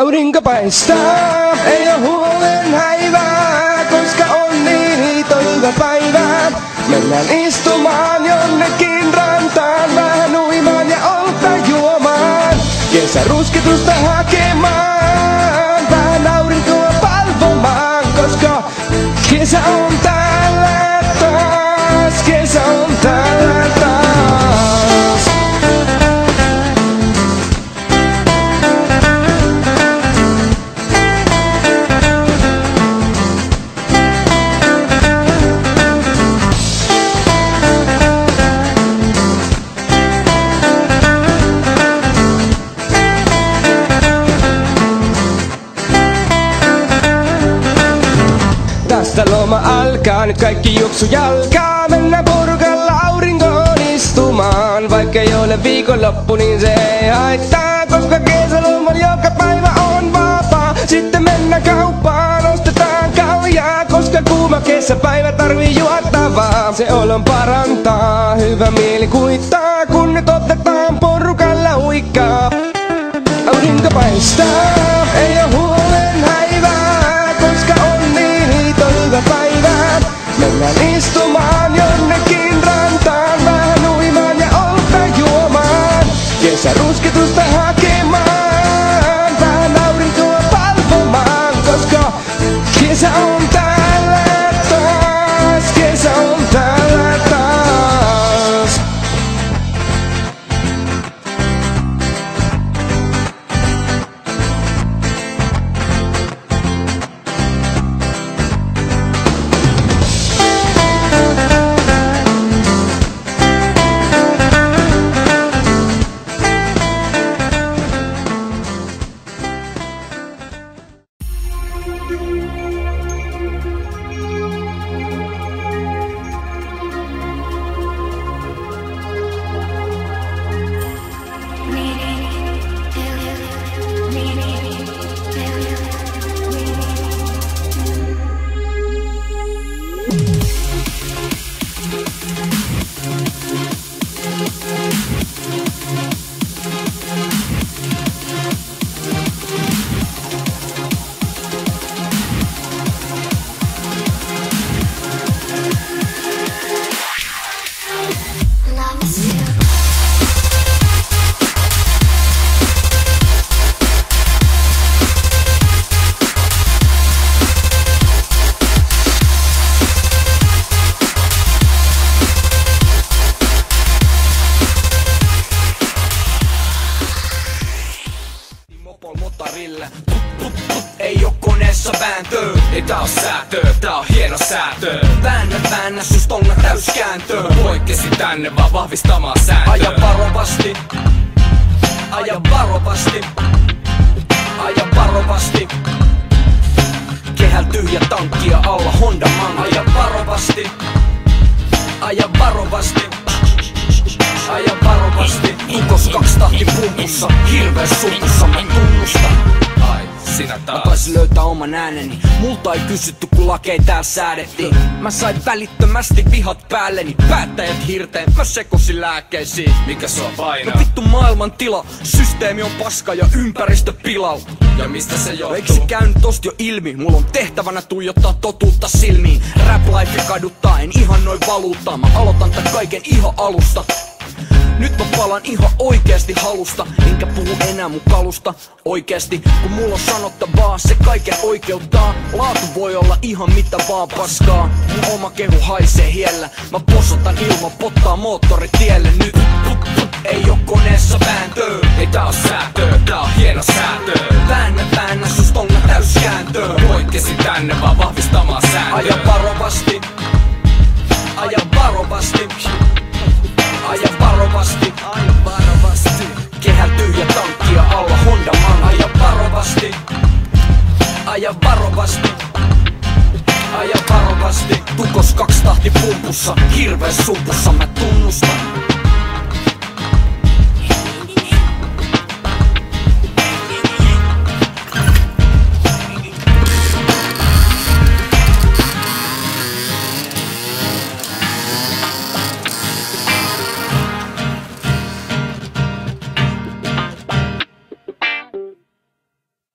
Aurinko paistaa, ei oo huolen häivää, koska on niin hito hyvä päivä. Mennään istumaan jonnekin rantaan, vähän uimaan ja olta juomaan. Kesäruskitusta hakemaan, vähän aurinkoa palvomaan, koska kesä on täällä taas, kesä on täällä taas. Tästä loma alkaa, nyt kaikki juoksu jalkaa. Mennään porukalla aurinkoon istumaan. Vaikka ei ole viikonloppu, niin se ei haittaa, koska kesälomalla joka päivä on vapaa. Sitten mennään kauppaan, ostetaan kaljaa, koska kuuma kesäpäivä tarvii juotavaa. Se olon parantaa, hyvä mieli kuittaa, kun nyt otetaan porukalla uikkaa. Aurinko paistaa, ei oo huolen häivää, koska on niin hito hyvä päivä. Mennään istumaan jonnekin rantaan, vähän uimaan ja olta juomaan. Kesäruskitusta hakemaan, vähän aurinkoa palvomaan, koska kesä on täällä taas, kesä on täällä taas. Ei oo koneessa vääntöä, ei tää oo säätöä, tää on hieno säätö. Väännä sus tonga täyskääntöä. Poikkesi tänne vaan vahvistamaan sääntöä. Aja varovasti, aja varovasti, aja varovasti. Kehällä tyhjä tankki ja alla Honda Man. Aja varovasti, aja varovasti, aja varovasti. Tukos 2 tahti pumpussa, hirveä supussa mä tunnustan. Sinä taas. Mä taisin löytää oman ääneni. Multa ei kysytty kun lakei täällä säädettiin. Mä sain välittömästi vihat päälleni. Päättäjät hirteen, mä sekosin lääkkeisiin. Mikä sua painaa? No vittu maailman tila. Systeemi on paska ja ympäristö pilalla. Ja mistä se johtuu? Eikö se käynyt tosta jo ilmi? Mulla on tehtävänä tuijottaa totuutta silmiin. Rap life kaduttaa, en ihan noin valuuttaa. Mä aloitan tän kaiken ihan alusta. Nyt mä palan ihan oikeesti halusta. Enkä puhu enää mun kalusta oikeesti. Kun mulla on sanottavaa, se kaiken oikeuttaa. Laatu voi olla ihan mitä vaan paskaa. Mun oma kehu haisee hiellä. Mä possotan ilman pottaa moottori tielle nyt. Ei oo koneessa vääntöä, ei tää oo säätöä, tää on hieno säätö. Väännä sus tonga täyskääntöä. Poikkesi tänne vaan vahvistamaan sääntöä. Aja varovasti, aja varovasti, aja varovasti, aja varovasti. Kehällä tyhjä tankki ja alla Honda Man. Aja varovasti, aja varovasti, aja varovasti. Tukos 2 tahti pumpussa, hirveä supussa mä tunnustan.